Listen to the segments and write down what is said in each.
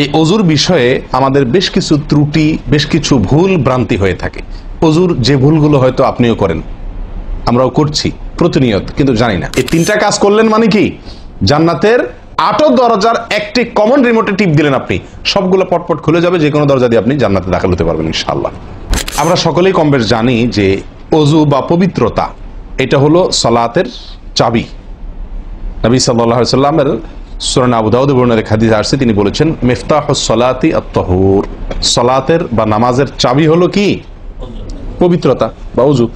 এই অজুর বিষয়ে আমাদের বেশ কিছু ত্রুটি, বেশ কিছু ভুল ভ্রান্তি হয়ে থাকে। অজুর যে ভুলগুলো হয়তো আপনিও করেন, আমরাও করছি প্রতিনিয়ত, কিন্তু জানি না। এই তিনটা কাজ করলেন মানে কি, জান্নাতের 8 দরজার একটি কমন রিমোটে টিপ দিলেন, আপনি সবগুলো পটপট খুলে যাবে, যে কোনো দরজা দিয়ে আপনি জান্নাতে দাখিল হতে পারবেন ইনশাআল্লাহ। আমরা সকলেই কম বেশ জানি যে অজু বা পবিত্রতা এটা হলো সালাতের চাবি। নবী সাল্লাল্লাহু আলাইহি ওয়াসাল্লামের সূরা আবু দাউদে বর্ণিত হাদিসে আসছে, তিনি বলেছেন মিফতাহুস সালাতি আত-তাহুর, সালাতের বা নামাজের চাবি হলো কি, পবিত্রতা বা অজু।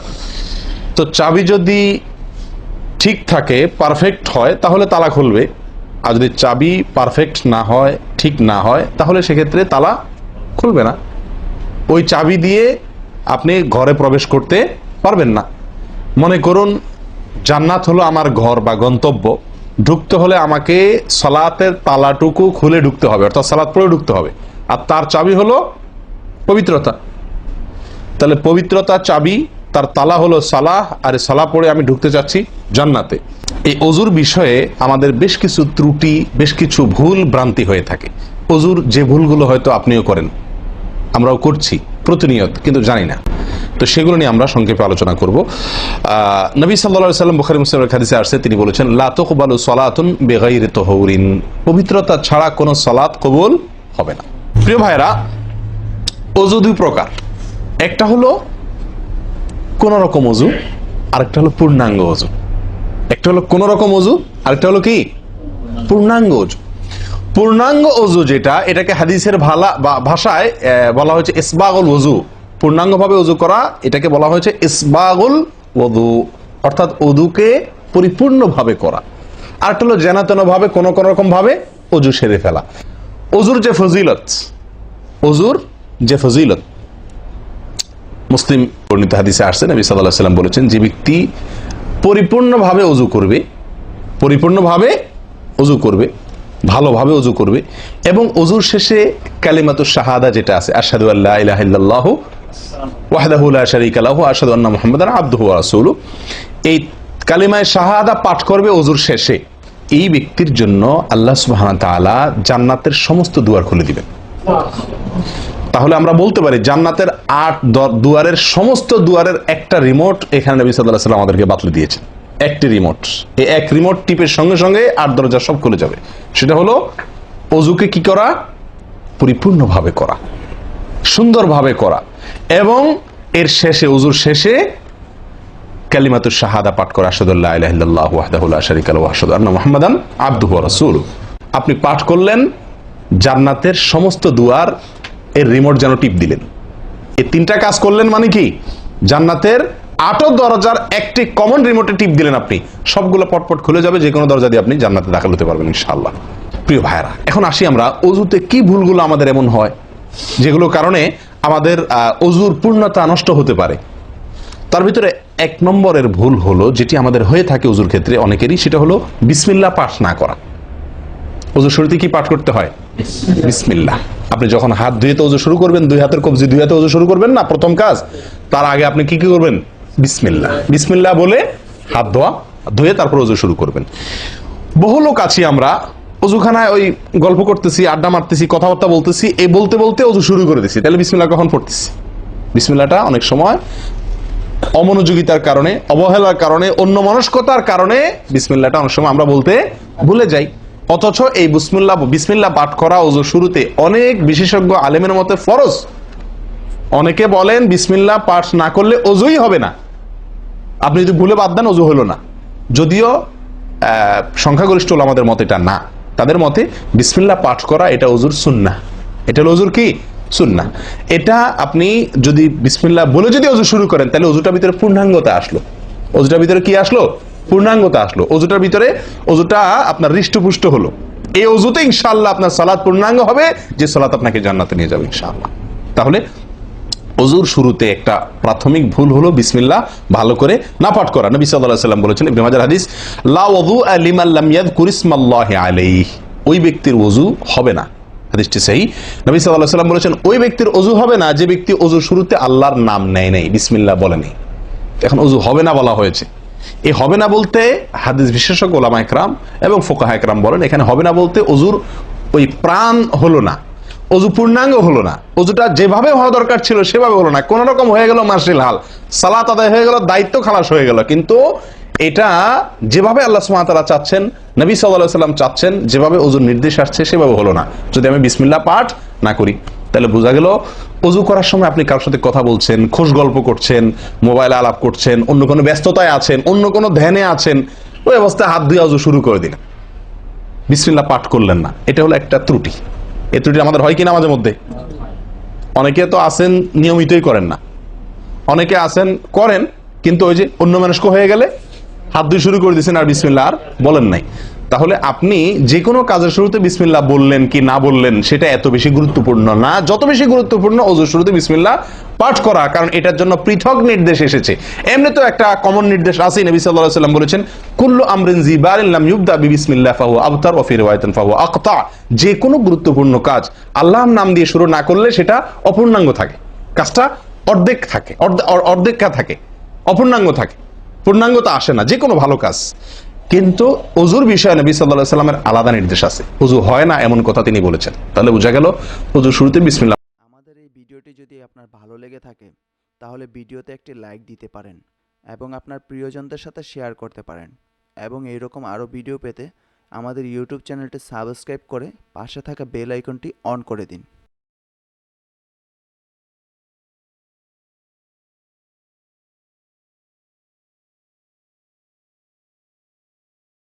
তো চাবি যদি ঠিক থাকে, পারফেক্ট হয়, তাহলে তালা খুলবে। আর যদি চাবি পারফেক্ট না হয়, ঠিক না হয়, তাহলে সেক্ষেত্রে তালা খুলবে না। ওই চাবি দিয়ে আপনি ঘরে প্রবেশ করতে পারবেন না। মনে করুন জান্নাত হলো আমার ঘর বা গন্তব্য, ঢুকতে হলে আমাকে সালাতের তালাটুকু খুলে ঢুকতে হবে, অর্থাৎ সালাত পড়ে ঢুকতে হবে, আর তার চাবি হলো পবিত্রতা। তাহলে পবিত্রতা চাবি, তার তালা হলো সালাহ, আর সালাহ পড়ে আমি ঢুকতে চাচ্ছি জান্নাতে। এই অজুর বিষয়ে আমাদের বেশ কিছু ত্রুটি, বেশ কিছু ভুল ভ্রান্তি হয়ে থাকে। অজুর যে ভুলগুলো হয়তো আপনিও করেন, আমরাও করছি প্রতিনিয়ত, কিন্তু জানি না। তো সেগুলো নিয়ে আমরা সংক্ষেপে আলোচনা করব। নবী সাল্লাল্লাহু আলাইহি ওয়াসাল্লাম বুখারী মুসলিমের হাদিসে আসছে, তিনি বলেছেন লা তুকবালু সালাতুন বিগাইরি তাহুরিন, পবিত্রতা ছাড়া কোনো সালাত কবুল হবে না। প্রিয় ভাইরা, অজু দুই প্রকার, একটা হলো কোন রকম অজু, আরেকটা হলো পূর্ণাঙ্গ অজু। একটা হলো কোন রকম অজু, আরেকটা হলো কি পূর্ণাঙ্গ অজু। পূর্ণাঙ্গ অজু যেটা, এটাকে হাদিসের ভাষায় বলা হয়েছে ইসবাগুল ওযু। পূর্ণাঙ্গ ভাবে অজু করা, এটাকে বলা হয়েছে ইসবাগুল ওযু, অর্থাৎ অজুকে পরিপূর্ণভাবে করা। আরেকটা হলো যেন ভাবে কোন রকম ভাবে অজু সেরে ফেলা। অজুর যে ফজিলত, অজুর যে ফজিলত মুসলিম বর্ণিত হাদিসে আসছে, নবী সাল্লাল্লাহু আলাইহি ওয়াসাল্লাম বলেছেন, যে ব্যক্তি পরিপূর্ণভাবে অজু করবে, পরিপূর্ণভাবে অজু করবে, ভালোভাবে অজু করবে, এবং অজুর শেষে কালিমাতুশ শাহাদা যেটা আছে, আশহাদু আল্লা ইলাহা ইল্লাল্লাহু ওয়াহদাহু লা শারীকা লাহু আশহাদু আন্না মুহাম্মাদান আবদুহু ওয়া রাসূলুহু, এই কালিমায়ে শাহাদা পাঠ করবে অজুর শেষে, এই ব্যক্তির জন্য আল্লাহ সুবহানাহু ওয়া তাআলা জান্নাতের সমস্ত দুয়ার খুলে দিবেন। তাহলে আমরা বলতে পারি জান্নাতের 8 দুয়ারের সমস্ত দুয়ারের একটা রিমোট এখানে নবী সাল্লাল্লাহু আলাইহি ওয়াসাল্লাম আমাদেরকে বাতলে দিয়েছেন। একটি রিমোট, এই এক রিমোট টিপের সঙ্গে সঙ্গে 8 দরজা সব খুলে যাবে। সেটা হলো অজুকে কি করা, পরিপূর্ণভাবে করা, সুন্দরভাবে করা, এবং এর শেষে, অজুর শেষে কালিমাতুশ শাহাদা পাঠ করা, আশহাদু আল্লা ইলাহা ইল্লাল্লাহু ওয়াহদাহু লা শারীকা লাহু ওয়া আশহাদু আন্না মুহাম্মাদান আবদুহু ওয়া রাসূলুহু। আপনি পাঠ করলেন, জান্নাতের সমস্ত দুয়ার এর রিমোট যেন টিপ দিলেন। এই তিনটা কাজ করলেন মানে কি, জান্নাতের 8 দরজার একটি কমন রিমোটে টিপ দিলেন, আপনি সবগুলো পটপট খুলে যাবে, যে কোনো দরজা দিয়ে আপনি জান্নাতে দাখিল হতে পারবেন ইনশাআল্লাহ। প্রিয় ভাইরা, এখন আসি আমরা অজুতে কি ভুলগুলো আমাদের এমন হয়, যেগুলো কারণে আমাদের অজুর পূর্ণতা নষ্ট হতে পারে। তার ভিতরে 1 নম্বরের ভুল হলো, যেটি আমাদের হয়ে থাকে অজুর ক্ষেত্রে অনেকেরই, সেটা হলো বিসমিল্লাহ পাঠ না করা। অজুর শুরুতে কি পাঠ করতে হয়? বিসমিল্লাহ। আপনি যখন হাত ধুয়ে তো অজু শুরু করবেন, 2 হাতের কবজি 2 হাতে অজু শুরু করবেন না, প্রথম কাজ, তার আগে আপনি কি করবেন? বিসমিল্লাহ, বিসমিল্লাহ বলে হাত ধুয়ে তারপর অজু শুরু করবেন। বহু লোক আছি আমরা, অজুখানায় ওই গল্প করতেছি, আড্ডা মারতেছি, কথাবার্তা বলতেছি, এই বলতে বলতে অজু শুরু করে দিছি, তাহলে বিসমিল্লাহ কখন পড়তেছি? বিসমিল্লাহটা অনেক সময় অমনোযোগিতার কারণে, অবহেলার কারণে, অন্যমনস্কতার কারণে বিসমিল্লাহটা অনেক সময় আমরা বলতে ভুলে যাই। অথচ এই বিসমিল্লাহ পাঠ করা অজু শুরুতে অনেক বিশেষজ্ঞ আলেমের মতে ফরজ। অনেকে বলেন বিসমিল্লাহ পাঠ না করলে অজুই হবে না, আপনি যদি ভুলে বাদ দেন অজু হলো না। যদিও সংখ্যাগরিষ্ঠ ওলামাদের মতে এটা না, তাদের মতে বিসমিল্লাহ পাঠ করা এটা অজুর সুন্নাহ, এটা হলো অজুর কি সুন্নাহ। এটা আপনি যদি বিসমিল্লাহ বলে যদি অজু শুরু করেন, তাহলে অজুটার ভিতরে পূর্ণাঙ্গতা আসলো। অজুটার ভিতরে কি আসলো? পূর্ণাঙ্গতা আসলো। অজুটার ভিতরে, অজুটা আপনার হৃষ্টপুষ্ট হলো। এই অজুতে ইনশাআল্লাহ আপনার সালাত পূর্ণাঙ্গ হবে, যে সালাত আপনাকে জান্নাতে নিয়ে যাবে ইনশাআল্লাহ। তাহলে অজুর শুরুতে একটা প্রাথমিক ভুল হলো বিসমিল্লাহ ভালো করে না পাঠ করা। নবী সাল্লাল্লাহু আলাইহি ওয়াসাল্লাম বলেছেন, ইবনে মাজাহ হাদিস, লা ওযুআ লিমান লাম ইয়াযকুর ইসমাল্লাহি আলাইহি, ওই ব্যক্তির ওযু হবে না। হাদিসটি সহিহ। নবী সাল্লাল্লাহু আলাইহি ওয়াসাল্লাম বলেছেন, ওই ব্যক্তির ওযু হবে না যে ব্যক্তি ওযুর শুরুতে আল্লাহর নাম নেয় নাই, বিসমিল্লাহ বলে নাই। এখন ওযু হবে না বলা হয়েছে, এই হবে না বলতে হাদিস বিশেষজ্ঞ ওলামা ইকরাম এবং ফুকাহা ইকরাম বলেন, এখানে হবে না বলতে অজুর ওই প্রাণ হলো না, অজু পূর্ণাঙ্গ হলো না, অজুটা যেভাবে হওয়া দরকার ছিল সেভাবে হলো না, কোন রকম হয়ে গেল মার্শাল হাল, সালাত আদায় হয়ে গেল, দায়িত্ব খালাস হয়ে গেল, কিন্তু এটা যেভাবে আল্লাহ সুবহানাহু ওয়া তাআলা চাচ্ছেন, নবী সাল্লাল্লাহু আলাইহি সাল্লাম চাচ্ছেন, যেভাবে অজুর নির্দেশ আসছে সেভাবে হলো না। যদি আমি বিসমিল্লাহ পাঠ না করি, তাহলে বোঝা গেল অজু করার সময় আপনি কারোর সাথে কথা বলছেন, খোশ গল্প করছেন, মোবাইলে আলাপ করছেন, অন্য কোনো ব্যস্ততায় আছেন, অন্য কোনো ধ্যানে আছেন, ওই অবস্থায় হাত ধুয়ে অজু শুরু করে দিলেন, বিসমিল্লাহ পাঠ করলেন না। এটা হলো একটা ত্রুটি। এই ত্রুটি আমাদের হয় কিনা মাঝে মধ্যে? অনেকে তো আছেন নিয়মিতই করেন না, অনেকে আছেন করেন কিন্তু ওই যে অন্য মানুষকে হয়ে গেলে হাত ধুয়ে শুরু করে দিয়েছেন আর বিসমিল্লাহ আর বলেন নাই। তাহলে আপনি যে কোনো কাজের শুরুতে বিসমিল্লাহ বললেন কি না বললেন সেটা এত বেশি গুরুত্বপূর্ণ না, যত বেশি গুরুত্বপূর্ণ ওযুর শুরুতে বিসমিল্লাহ পাঠ করা, কারণ এটার জন্য পৃথক নির্দেশ এসেছে। এমনি তো একটা কমন নির্দেশ আছে, নবী সাল্লাল্লাহু আলাইহি ওয়াসাল্লাম বলেছেন কুল্লু আমরিন জিবারিন লাম ইউবদা বিসমিল্লাহ ফাহুয়া আবতার ওয়া ফি রিওয়ায়াতিন ফাহুয়া আকতা। যে কোনো গুরুত্বপূর্ণ কাজ আল্লাহর নাম দিয়ে শুরু না করলে সেটা অপূর্ণাঙ্গ থাকে, কাজটা অর্ধেক থাকে, অর্ধেকা থাকে, অপূর্ণাঙ্গ থাকে, পূর্ণাঙ্গতা আসে না যে কোনো ভালো কাজ। কিন্তু অজুর বিষয়ে নবী সাল্লাল্লাহু আলাইহি ওয়াসাল্লামের আলাদা নির্দেশ আছে, অজু হয় না এমন কথা তিনি বলেছেন। তাহলে বোঝা গেল অজুর শুরুতে বিসমিল্লাহ। আমাদের এই ভিডিওটি যদি আপনার ভালো লেগে থাকে তাহলে ভিডিওতে একটি লাইক দিতে পারেন এবং আপনার প্রিয়জনদের সাথে শেয়ার করতে পারেন, এবং এইরকম আরও ভিডিও পেতে আমাদের ইউটিউব চ্যানেলটি সাবস্ক্রাইব করে পাশে থাকা বেল আইকনটি অন করে দিন।